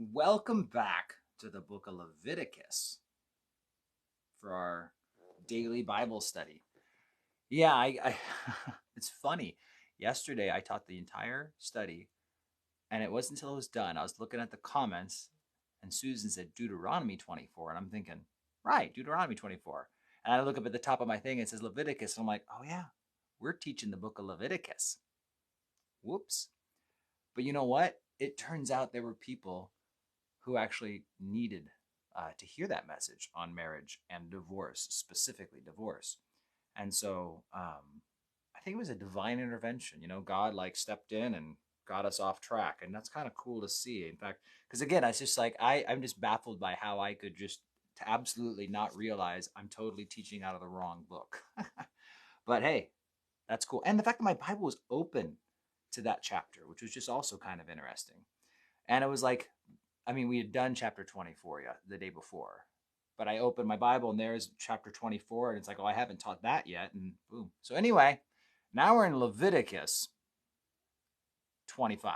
Welcome back to the book of Leviticus for our daily Bible study. Yeah, I it's funny. Yesterday I taught the entire study, and it wasn't until it was done. I was looking at the comments, and Susan said Deuteronomy 24, and I'm thinking, right, Deuteronomy 24. And I look up at the top of my thing, and it says Leviticus, and I'm like, oh yeah, we're teaching the book of Leviticus. Whoops. But you know what? It turns out there were people who actually needed to hear that message on marriage and divorce, specifically divorce. And so I think it was a divine intervention. God like stepped in and got us off track. And that's kind of cool to see. In fact, because again, it's just like I'm just baffled by how I could just to absolutely not realize I'm totally teaching out of the wrong book. But hey, that's cool. And the fact that my Bible was open to that chapter, which was just also kind of interesting. And it was like, we had done chapter 24 the day before, but I opened my Bible and there's chapter 24, and it's like, oh, I haven't taught that yet. And boom. So anyway, now we're in Leviticus 25.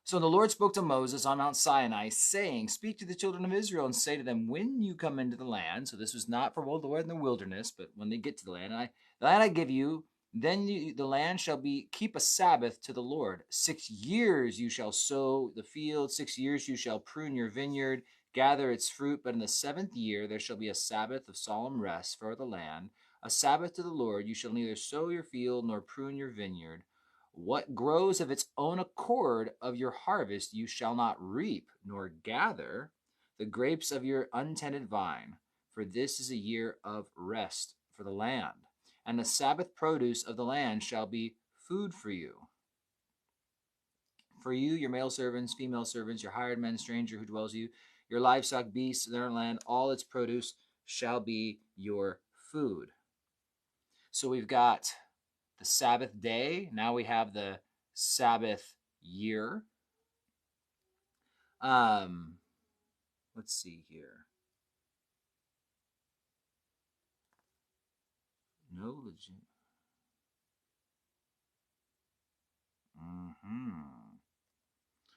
So the Lord spoke to Moses on Mount Sinai, saying, speak to the children of Israel and say to them, when you come into the land, so this was not for the Lord in the wilderness, but when they get to the land, the land I give you, then the land shall keep a Sabbath to the Lord. 6 years you shall sow the field, 6 years you shall prune your vineyard, gather its fruit. But in the 7th year there shall be a Sabbath of solemn rest for the land, a Sabbath to the Lord. You shall neither sow your field nor prune your vineyard. What grows of its own accord of your harvest you shall not reap, nor gather the grapes of your untended vine, for this is a year of rest for the land. And the Sabbath produce of the land shall be food for you. For you, your male servants, female servants, your hired men, stranger who dwells you, your livestock, beasts in their land, all its produce shall be your food. So we've got the Sabbath day. Now we have the Sabbath year. Let's see here. No legit.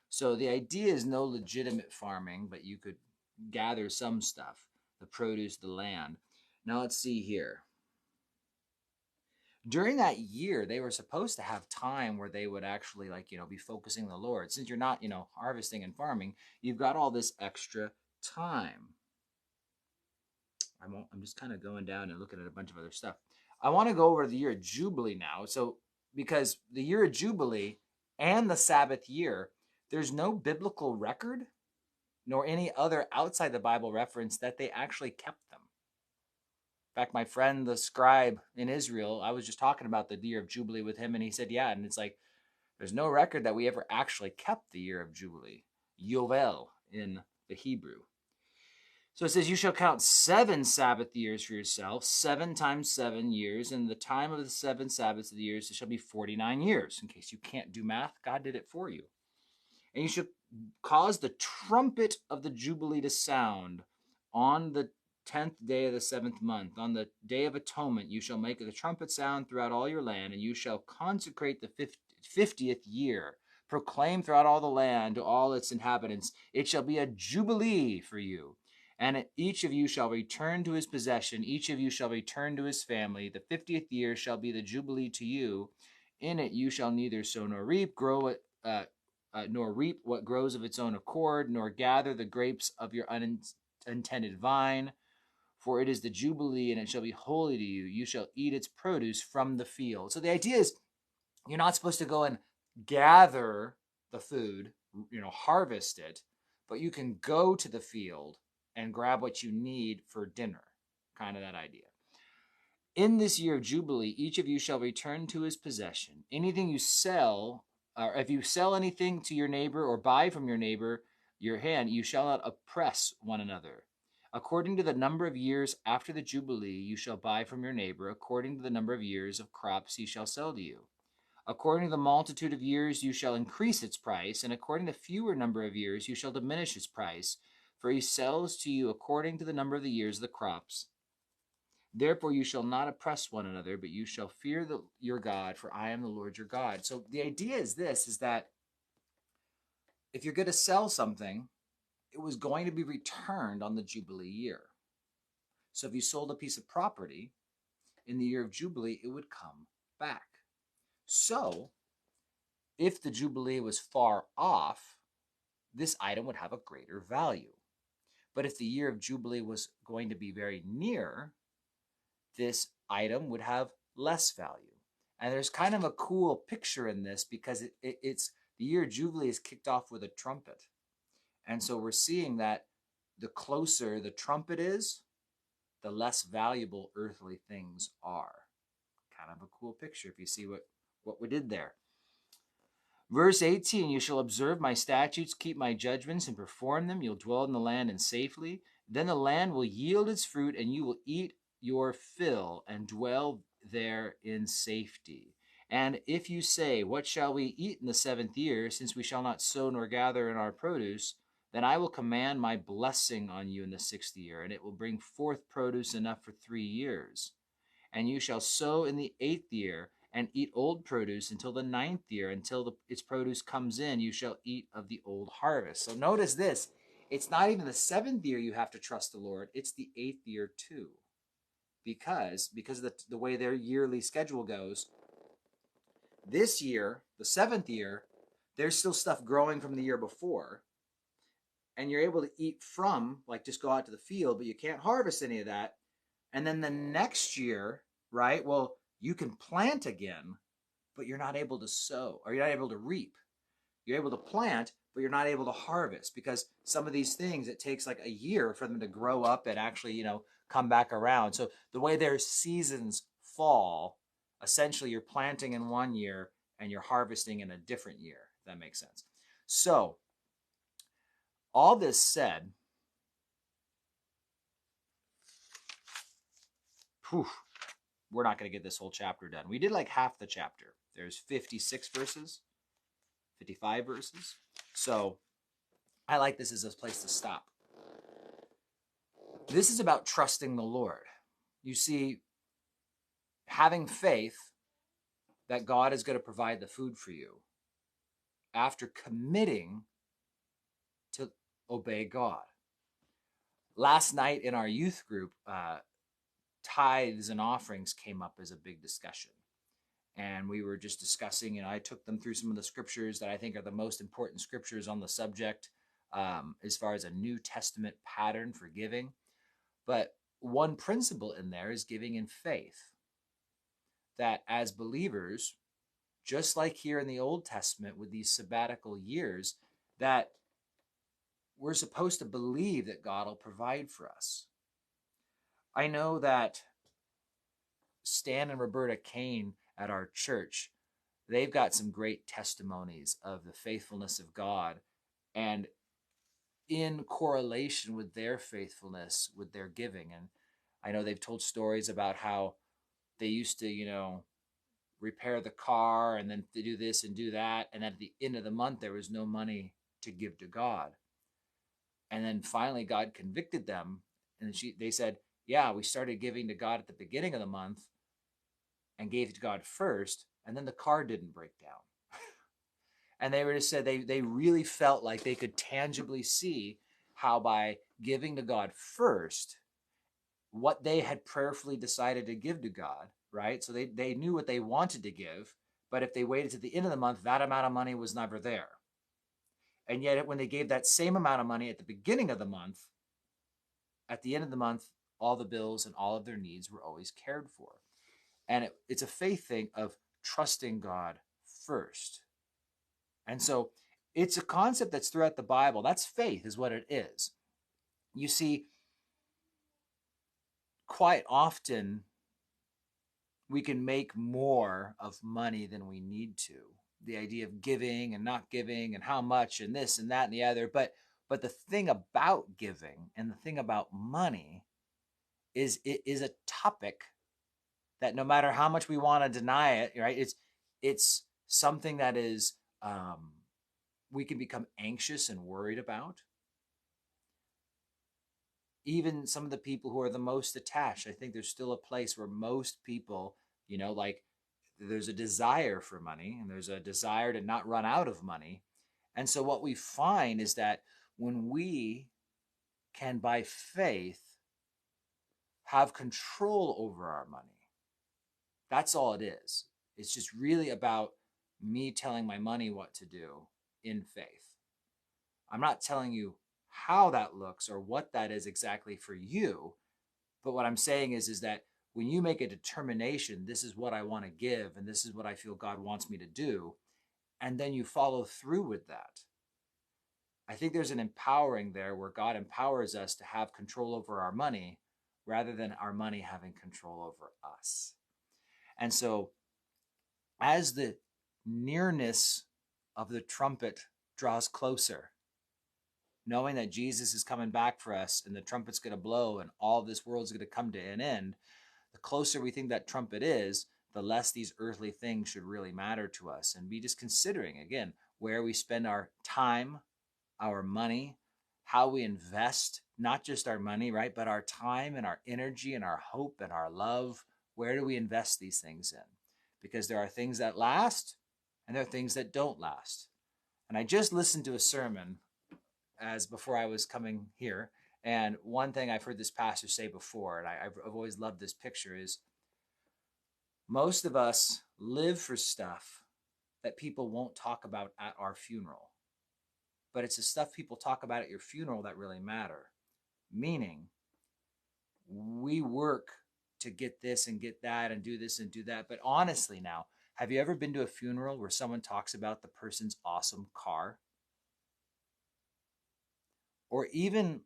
So the idea is no legitimate farming, but you could gather some stuff, the produce, the land. Now let's see here. During that year, they were supposed to have time where they would actually be focusing on the Lord. Since you're not, harvesting and farming, you've got all this extra time. I'm just kind of going down and looking at a bunch of other stuff. I want to go over the year of Jubilee now. So, because the year of Jubilee and the Sabbath year, there's no biblical record nor any other outside the Bible reference that they actually kept them. In fact, my friend, the scribe in Israel, I was just talking about the year of Jubilee with him, and he said, yeah, and it's like, there's no record that we ever actually kept the year of Jubilee, Yovel in the Hebrew. So it says, you shall count 7 Sabbath years for yourself, 7 times 7 years, and the time of the 7 Sabbaths of the years shall be 49 years. In case you can't do math, God did it for you. And you shall cause the trumpet of the Jubilee to sound on the 10th day of the 7th month. On the day of atonement, you shall make the trumpet sound throughout all your land, and you shall consecrate the 50th year. Proclaim throughout all the land to all its inhabitants, it shall be a Jubilee for you. And each of you shall return to his possession. Each of you shall return to his family. The 50th year shall be the Jubilee to you. In it you shall neither sow nor reap, nor reap what grows of its own accord, nor gather the grapes of your unintended vine. For it is the Jubilee, and it shall be holy to you. You shall eat its produce from the field. So the idea is, you're not supposed to go and gather the food, harvest it, but you can go to the field and grab what you need for dinner. Kind of that idea. In this year of Jubilee, each of you shall return to his possession. Anything you sell, or if you sell anything to your neighbor or buy from your neighbor your hand, you shall not oppress one another. According to the number of years after the Jubilee, you shall buy from your neighbor. According to the number of years of crops he shall sell to you. According to the multitude of years, you shall increase its price, and according to fewer number of years, you shall diminish its price. For he sells to you according to the number of the years of the crops. Therefore you shall not oppress one another, but you shall fear your God, for I am the Lord your God. So the idea is this, is that if you're going to sell something, it was going to be returned on the Jubilee year. So if you sold a piece of property in the year of Jubilee, it would come back. So if the Jubilee was far off, this item would have a greater value. But if the year of Jubilee was going to be very near, this item would have less value. And there's kind of a cool picture in this because it's the year of Jubilee is kicked off with a trumpet. And so we're seeing that the closer the trumpet is, the less valuable earthly things are. Kind of a cool picture if you see what we did there. Verse 18, you shall observe my statutes, keep my judgments, and perform them. You'll dwell in the land and safely. Then the land will yield its fruit, and you will eat your fill and dwell there in safety. And if you say, what shall we eat in the 7th year, since we shall not sow nor gather in our produce, then I will command my blessing on you in the 6th year, and it will bring forth produce enough for 3 years. And you shall sow in the 8th year, and eat old produce until the 9th year, until its produce comes in, you shall eat of the old harvest. So notice this, it's not even the 7th year you have to trust the Lord, it's the 8th year too. Because of the way their yearly schedule goes, this year, the 7th year, there's still stuff growing from the year before, and you're able to eat from, like just go out to the field, but you can't harvest any of that. And then the next year, right, well, you can plant again, but you're not able to sow, or you're not able to reap. You're able to plant, but you're not able to harvest, because some of these things, it takes like a year for them to grow up and actually, come back around. So the way their seasons fall, essentially you're planting in one year and you're harvesting in a different year, if that makes sense. So all this said, we're not going to get this whole chapter done. We did like half the chapter. There's 56 verses, 55 verses. So I like this as a place to stop. This is about trusting the Lord. You see, having faith that God is going to provide the food for you after committing to obey God. Last night in our youth group, tithes and offerings came up as a big discussion. And we were just discussing, I took them through some of the scriptures that I think are the most important scriptures on the subject, as far as a New Testament pattern for giving. But one principle in there is giving in faith. That as believers, just like here in the Old Testament with these sabbatical years, that we're supposed to believe that God will provide for us. I know that Stan and Roberta Kane at our church, they've got some great testimonies of the faithfulness of God, and in correlation with their faithfulness with their giving. And I know they've told stories about how they used to, repair the car and then to do this and do that. And at the end of the month, there was no money to give to God. And then finally God convicted them. And they said, yeah, we started giving to God at the beginning of the month and gave to God first. And then the car didn't break down. And they were just said they really felt like they could tangibly see how by giving to God first, what they had prayerfully decided to give to God, right? So they knew what they wanted to give, but if they waited to the end of the month, that amount of money was never there. And yet when they gave that same amount of money at the beginning of the month, at the end of the month, all the bills and all of their needs were always cared for. And it's a faith thing of trusting God first. And so it's a concept that's throughout the Bible. That's faith is what it is. You see, quite often we can make more of money than we need to. The idea of giving and not giving and how much and this and that and the other. But the thing about giving and the thing about money is it is a topic that no matter how much we want to deny it, right? It's something that is we can become anxious and worried about. Even some of the people who are the most attached, I think there's still a place where most people, like there's a desire for money and there's a desire to not run out of money. And so what we find is that when we can, by faith, have control over our money, that's all it is. It's just really about me telling my money what to do in faith. I'm not telling you how that looks or what that is exactly for you, but what I'm saying is that when you make a determination, this is what I want to give and this is what I feel God wants me to do, and then you follow through with that, I think there's an empowering there where God empowers us to have control over our money rather than our money having control over us. And so as the nearness of the trumpet draws closer, knowing that Jesus is coming back for us and the trumpet's going to blow and all this world's going to come to an end, the closer we think that trumpet is, the less these earthly things should really matter to us. And be just considering, again, where we spend our time, our money, how we invest, not just our money, right, but our time and our energy and our hope and our love. Where do we invest these things in? Because there are things that last and there are things that don't last. And I just listened to a sermon as before I was coming here. And one thing I've heard this pastor say before, and I've always loved this picture, is most of us live for stuff that people won't talk about at our funeral. But it's the stuff people talk about at your funeral that really matter. Meaning, we work to get this and get that and do this and do that. But honestly now, have you ever been to a funeral where someone talks about the person's awesome car? Or even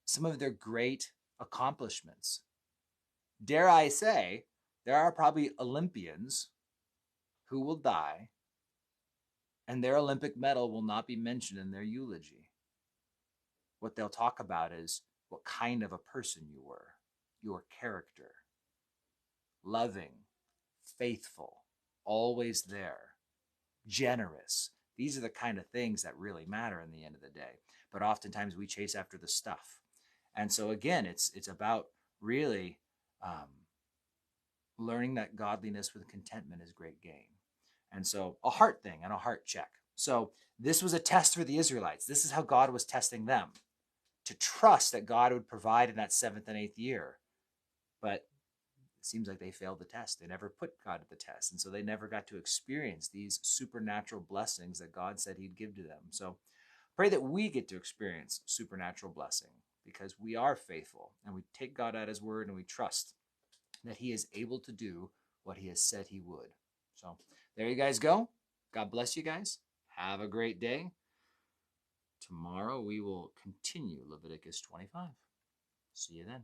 some of their great accomplishments? Dare I say, there are probably Olympians who will die and their Olympic medal will not be mentioned in their eulogy. What they'll talk about is what kind of a person you were, your character, loving, faithful, always there, generous. These are the kind of things that really matter in the end of the day. But oftentimes we chase after the stuff. And so again, it's about really learning that godliness with contentment is great gain. And so a heart thing and a heart check. So this was a test for the Israelites. This is how God was testing them, to trust that God would provide in that 7th and 8th year. But it seems like they failed the test. They never put God at the test. And so they never got to experience these supernatural blessings that God said he'd give to them. So pray that we get to experience supernatural blessing because we are faithful and we take God at his word and we trust that he is able to do what he has said he would. So there you guys go. God bless you guys. Have a great day. Tomorrow we will continue Leviticus 25. See you then.